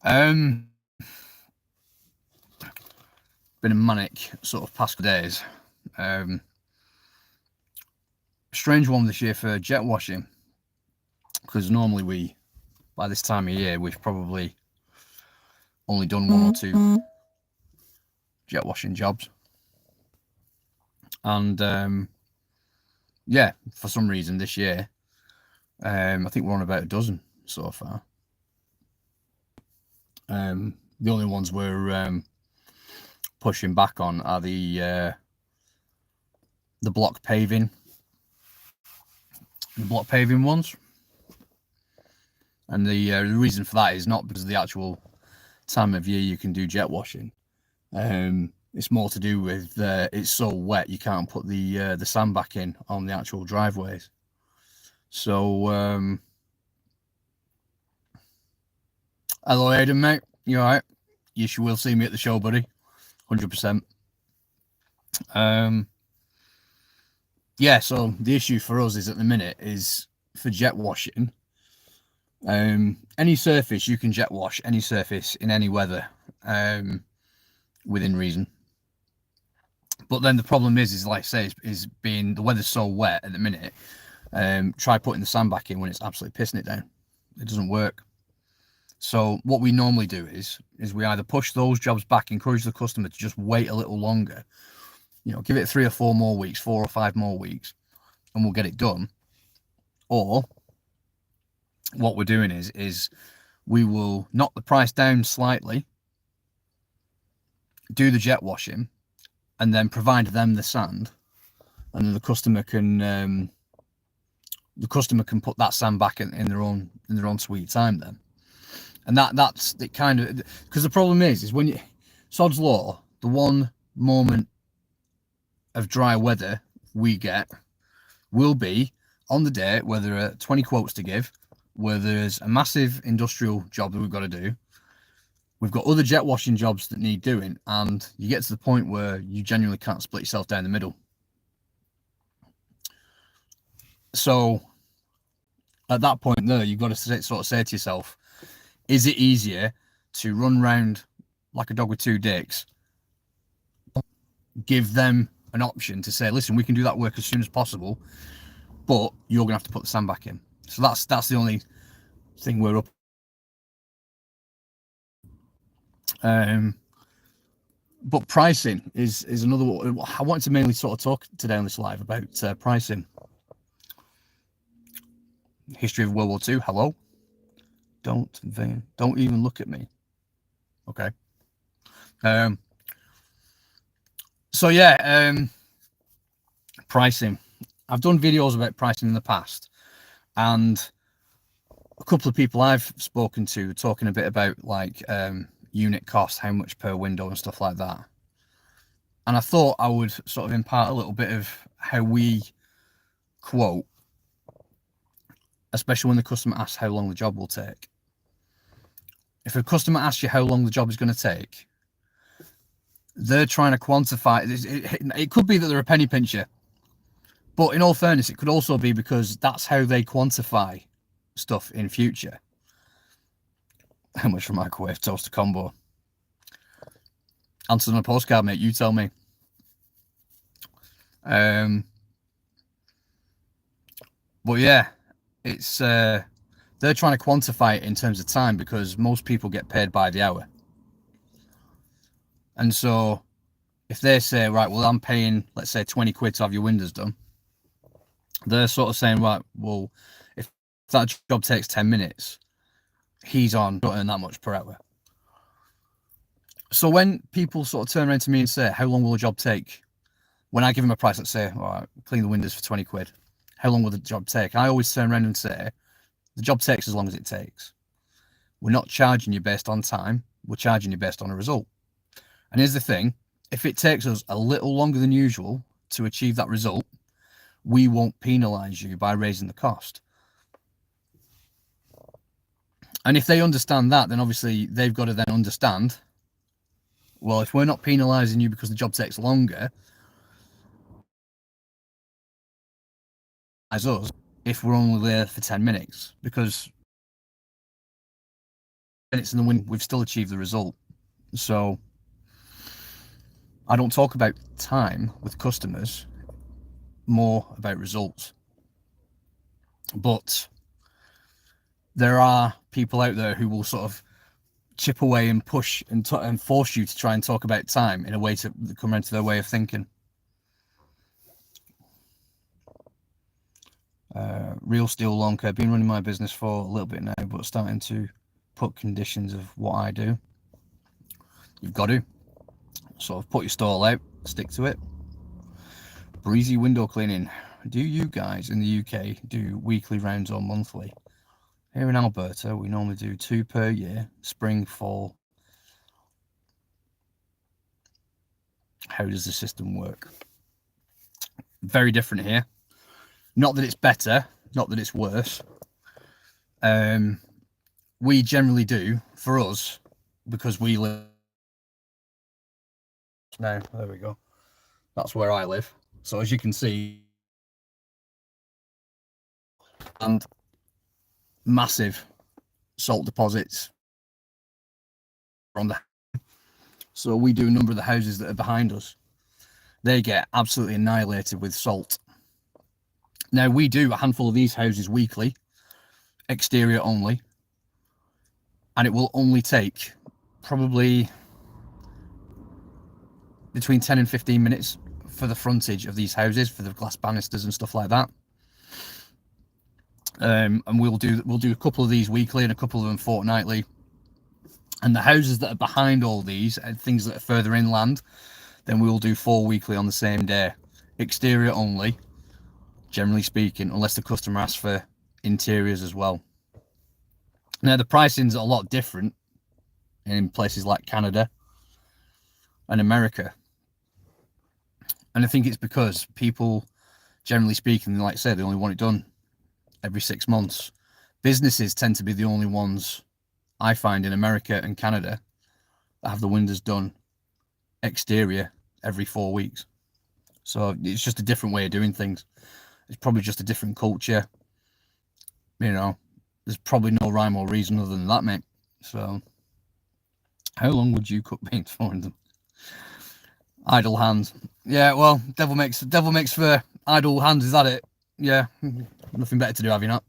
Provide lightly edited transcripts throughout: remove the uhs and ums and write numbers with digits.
Been a manic sort of past days. Strange one this year for jet washing, because normally by this time of year, we've probably only done 1 or 2 jet washing jobs. And yeah, for some reason this year, I think we're on about a dozen so far. The only ones we're pushing back on are the block paving ones. And the reason for that is not because of the actual time of year you can do jet washing. It's more to do with it's so wet you can't put the sand back in on the actual driveways. So hello Aidan, mate, you alright? You will see me at the show, buddy, 100%. Yeah, so the issue for us is at the minute is for jet washing, any surface you can jet wash, any surface in any weather, within reason. But then the problem is like I say, is being the weather's so wet at the minute. Try putting the sand back in when it's absolutely pissing it down. It doesn't work. So what we normally do is we either push those jobs back, encourage the customer to just wait a little longer, you know, give it 3 or 4 more weeks, 4 or 5 more weeks, and we'll get it done. Or what we're doing is we will knock the price down slightly, do the jet washing, and then provide them the sand, and then the customer can put that sand back in their own sweet time then. And that's it, kind of, because the problem is when you sod's law, the one moment of dry weather we get will be on the day where there are 20 quotes to give, where there's a massive industrial job that we've got to do, we've got other jet washing jobs that need doing, and you get to the point where you genuinely can't split yourself down the middle. So at that point there, you've got to sort of say to yourself, is it easier to run around like a dog with 2 dicks, give them an option to say, listen, we can do that work as soon as possible, but you're gonna have to put the sand back in? So that's the only thing we're up. But pricing is another one. I wanted to mainly sort of talk today on this live about pricing. History of World War II. Hello. Don't even look at me. Okay. So yeah, pricing. I've done videos about pricing in the past, and a couple of people I've spoken to talking a bit about like unit cost, how much per window and stuff like that. And I thought I would sort of impart a little bit of how we quote, especially when the customer asks how long the job will take. If a customer asks you how long the job is going to take, they're trying to quantify. It could be that they're a penny pincher, but in all fairness, it could also be because that's how they quantify stuff in future. How much for microwave toaster combo? Answer on a postcard, mate. You tell me. But yeah, it's they're trying to quantify it in terms of time, because most people get paid by the hour. And so if they say, right, well, I'm paying, let's say, 20 quid to have your windows done, they're sort of saying, right, well, if that job takes 10 minutes, he's on, don't earn that much per hour. So when people sort of turn around to me and say, how long will a job take? When I give them a price, let's say, all right, clean the windows for 20 quid. How long will the job take? I always turn around and say, the job takes as long as it takes. We're not charging you based on time. We're charging you based on a result. And here's the thing. If it takes us a little longer than usual to achieve that result, we won't penalise you by raising the cost. And if they understand that, then obviously they've got to then understand, well, if we're not penalising you because the job takes longer, as us, if we're only there for 10 minutes, because minutes in the wind, we've still achieved the result. So I don't talk about time with customers, more about results. But there are people out there who will sort of chip away and push and force you to try and talk about time in a way to come around to their way of thinking. Real Steel Lonker, been running my business for a little bit now, but starting to put conditions of what I do. You've got to sort of put your stall out, stick to it. Breezy window cleaning. Do you guys in the UK do weekly rounds or monthly? Here in Alberta, we normally do 2 per year, spring, fall. How does the system work? Very different here. Not that it's better, not that it's worse. We generally do, for us, because we live now. There we go. That's where I live. So as you can see, and massive salt deposits from the, so we do a number of the houses that are behind us. They get absolutely annihilated with salt. Now we do a handful of these houses weekly, exterior only, and it will only take probably between 10 and 15 minutes for the frontage of these houses, for the glass banisters and stuff like that. And we'll do a couple of these weekly and a couple of them fortnightly. And the houses that are behind all these and things that are further inland, then we will do 4 weekly on the same day, exterior only, generally speaking, unless the customer asks for interiors as well. Now the pricing's a lot different in places like Canada and America, and I think it's because people, generally speaking, like I said, they only want it done every 6 months. Businesses tend to be the only ones I find in America and Canada that have the windows done exterior every 4 weeks. So it's just a different way of doing things. It's probably just a different culture. You know, there's probably no rhyme or reason other than that, mate. So how long would you cook beans for in them? Idle hands. Yeah, well, devil makes for idle hands, is that it? Yeah, nothing better to do, have you not?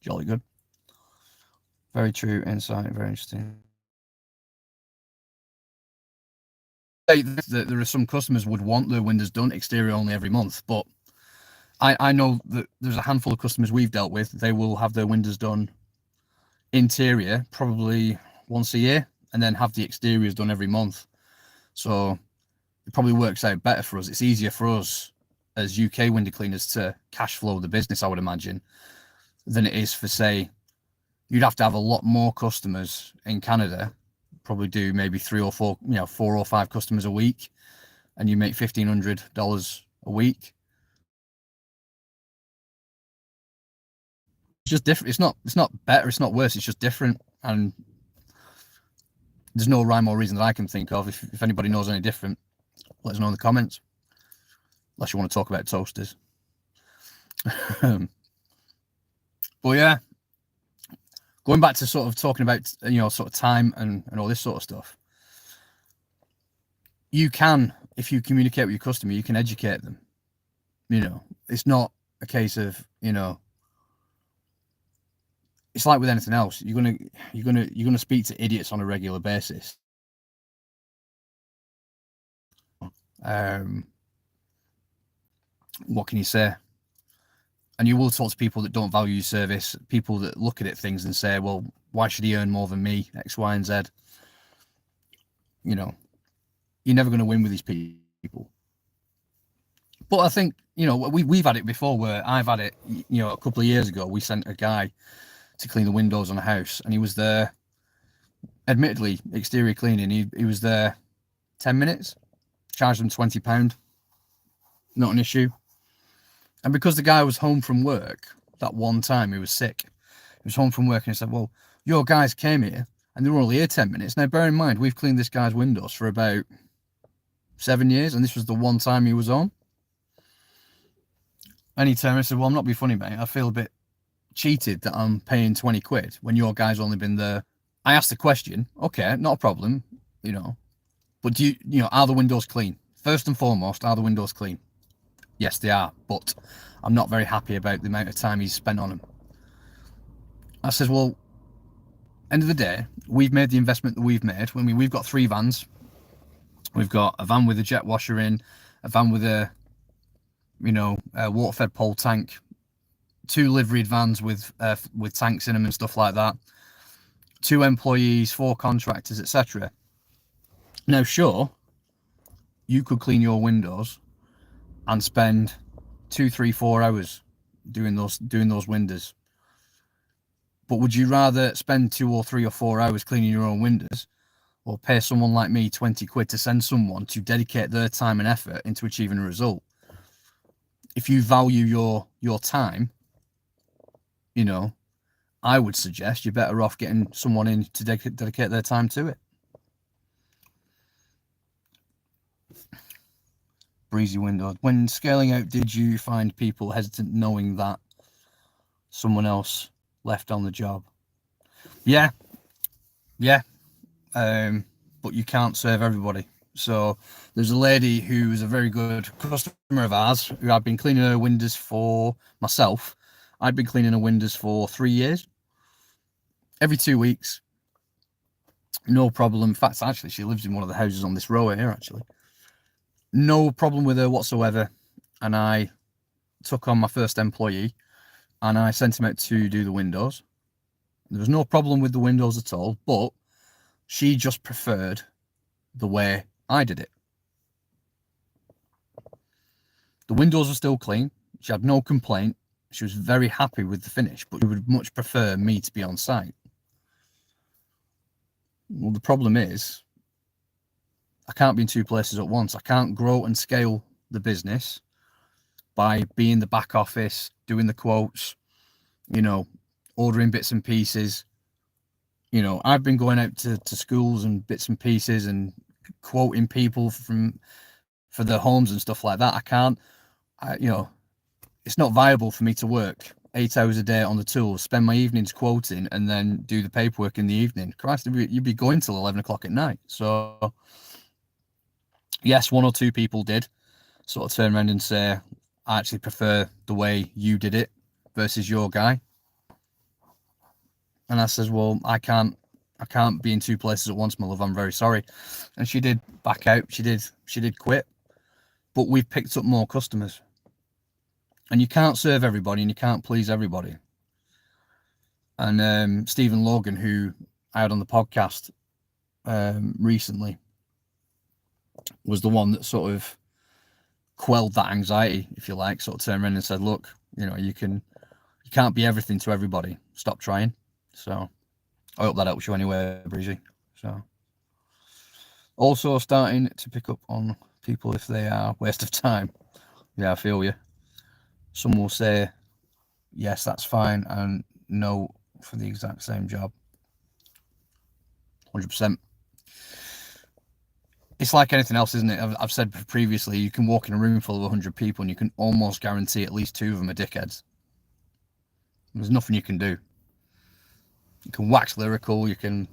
Jolly good. Very true insight, very interesting. There are some customers would want their windows done exterior only every month, but I know that there's a handful of customers we've dealt with, they will have their windows done interior probably once a year and then have the exteriors done every month. So it probably works out better for us. It's easier for us as UK window cleaners to cash flow the business, I would imagine, than it is for, say, you'd have to have a lot more customers in Canada, probably do maybe 3 or 4, 4 or 5 customers a week, and you make $1,500 a week. It's just different. It's not better, it's not worse, it's just different. And there's no rhyme or reason that I can think of. If anybody knows any different, let us know in the comments. Unless you want to talk about toasters. But yeah, going back to sort of talking about, sort of time and all this sort of stuff. You can, if you communicate with your customer, you can educate them. It's not a case of, it's like with anything else. You're gonna speak to idiots on a regular basis. What can you say? And you will talk to people that don't value your service, people that look at things and say, well, why should he earn more than me, X, Y, and Z? You're never going to win with these people. But I think, we've had it before where I've had it, a couple of years ago, we sent a guy to clean the windows on a house, and he was there, admittedly, exterior cleaning. He was there 10 minutes, charged him £20, not an issue. And because the guy was home from work that one time, he was sick. He was home from work and he said, well, your guys came here and they were only here 10 minutes. Now, bear in mind, we've cleaned this guy's windows for about 7 years, and this was the one time he was home. And he turned and said, well, I'm not being funny, mate. I feel a bit cheated that I'm paying 20 quid when your guy's only been there? I asked the question, okay, not a problem, you know, but are the windows clean? First and foremost, are the windows clean? Yes, they are, but I'm not very happy about the amount of time he's spent on them. I says, well, end of the day, we've made the investment that we've made. I mean, we've got 3 vans. We've got a van with a jet washer in, a van with a water-fed pole tank, 2 liveried vans with tanks in them and stuff like that, 2 employees, 4 contractors, etc. Now, sure, you could clean your windows and spend 2, 3, 4 hours doing those windows. But would you rather spend 2 or 3 or 4 hours cleaning your own windows, or pay someone like me 20 quid to send someone to dedicate their time and effort into achieving a result? If you value your time, you know, I would suggest you're better off getting someone in to dedicate their time to it. Breezy window. When scaling out, did you find people hesitant knowing that someone else left on the job? Yeah. But you can't serve everybody. So there's a lady who is a very good customer of ours who I've been cleaning her windows for myself. I've been cleaning her windows for 3 years. Every 2 weeks. No problem. In fact, actually, she lives in one of the houses on this row here, actually. No problem with her whatsoever. And I took on my first employee and I sent him out to do the windows. There was no problem with the windows at all, but she just preferred the way I did it. The windows were still clean. She had no complaint. She was very happy with the finish, but she would much prefer me to be on site. Well, the problem is I can't be in 2 places at once. I can't grow and scale the business by being the back office, doing the quotes, ordering bits and pieces. I've been going out to schools and bits and pieces and quoting people for their homes and stuff like that. I can't, it's not viable for me to work 8 hours a day on the tools, spend my evenings quoting, and then do the paperwork in the evening. Christ, you'd be going till 11 o'clock at night. So yes, 1 or 2 people did sort of turn around and say, I actually prefer the way you did it versus your guy. And I says, well, I can't be in 2 places at once, my love. I'm very sorry. And she did back out. She did quit. But we've picked up more customers. And you can't serve everybody and you can't please everybody. And Stephen Logan, who I had on the podcast recently, was the one that sort of quelled that anxiety, if you like, sort of turned around and said, look, you can't be everything to everybody. Stop trying. So I hope that helps you anyway, Breezy. So also starting to pick up on people if they are a waste of time. Yeah, I feel you. Some will say, yes, that's fine, and no for the exact same job. 100%. It's like anything else, isn't it? I've said previously, you can walk in a room full of 100 people and you can almost guarantee at least 2 of them are dickheads. There's nothing you can do. You can wax lyrical, you can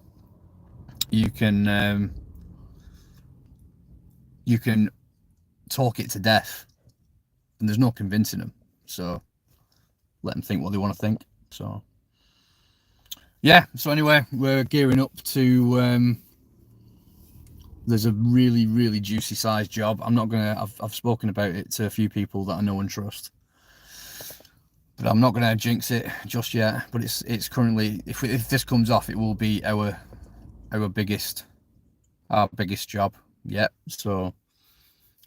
talk it to death, and there's no convincing them. So let them think what they want to think. So yeah. So anyway, we're gearing up to. There's a really, really juicy size job. I'm not gonna. I've spoken about it to a few people that I know and trust, but I'm not gonna jinx it just yet. But it's currently, if this comes off, it will be our biggest job yet. So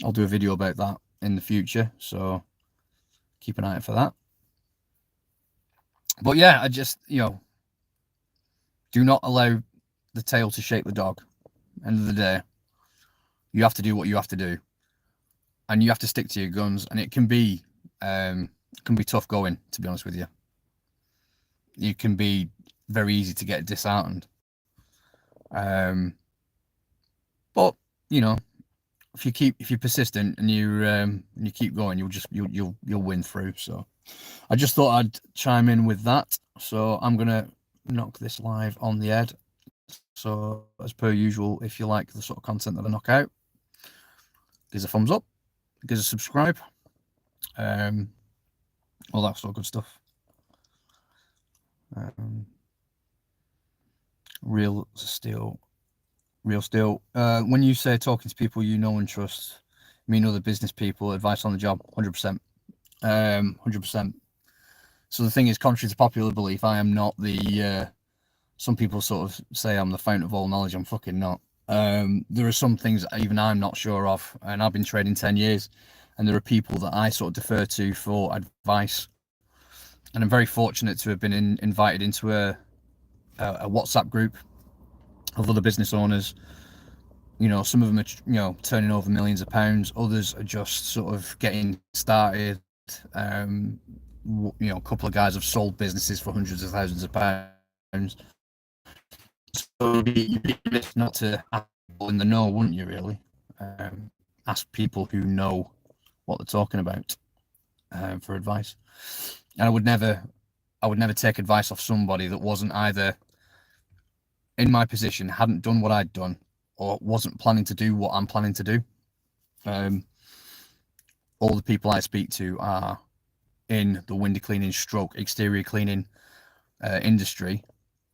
I'll do a video about that in the future. So keep an eye out for that. But yeah, I just, do not allow the tail to shake the dog. End of the day, you have to do what you have to do, and you have to stick to your guns. And it can be tough going, to be honest with you. You can be very easy to get disheartened. But if you're persistent and you keep going, you'll win through. So I just thought I'd chime in with that. So I'm going to knock this live on the head. So as per usual, if you like the sort of content that I knock out, give us a thumbs up, give us a subscribe, all that sort of good stuff. Real steel. When you say talking to people you know and trust, mean other business people, advice on the job, 100%. 100%. So the thing is, contrary to popular belief, I am not the some people sort of say I'm the fountain of all knowledge. I'm fucking not. There are some things that even I'm not sure of, and I've been trading 10 years, and there are people that I sort of defer to for advice. And I'm very fortunate to have been invited into a WhatsApp group of other business owners. You know, some of them are, you know, turning over millions of pounds. Others are just sort of getting started. You know, a couple of guys have sold businesses for hundreds of thousands of pounds. So you'd be remiss not to ask people in the know, wouldn't you, really? Ask people who know what they're talking about for advice. And I would never take advice off somebody that wasn't either in my position, hadn't done what I'd done, or wasn't planning to do what I'm planning to do. All the people I speak to are in the window cleaning stroke exterior cleaning industry.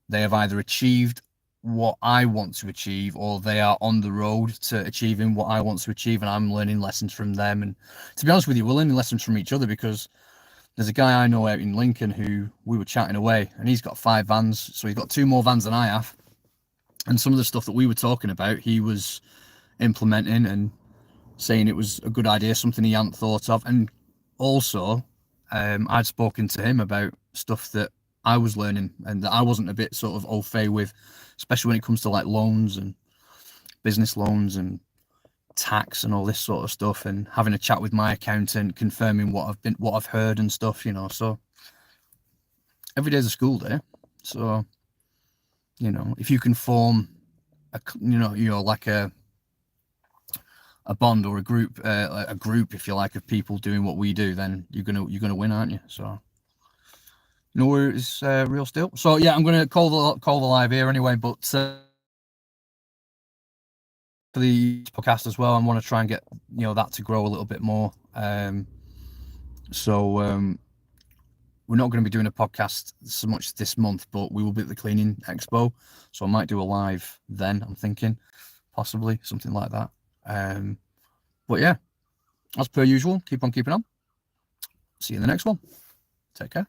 They have either achieved what I want to achieve, or they are on the road to achieving what I want to achieve, and I'm learning lessons from them. And to be honest with you, we're learning lessons from each other, because there's a guy I know out in Lincoln who we were chatting away, and he's got 5 vans, so he's got 2 more vans than I have. And some of the stuff that we were talking about, he was implementing and saying it was a good idea, something he hadn't thought of. And also, I'd spoken to him about stuff that I was learning and that I wasn't a bit sort of au fait with, especially when it comes to like loans and business loans and tax and all this sort of stuff, and having a chat with my accountant, confirming what I've heard and stuff, you know. So every day's a school day. So, you know, if you can form like a bond or a group, if you like, of people doing what we do, then you're gonna win, aren't you? So, you know where it's real still. So yeah, I'm gonna call the live here anyway. But for the podcast as well, I want to try and get that to grow a little bit more. So we're not going to be doing a podcast so much this month, but we will be at the Cleaning Expo, so I might do a live then. I'm thinking possibly something like that. But yeah, as per usual, keep on keeping on. See you in the next one. Take care.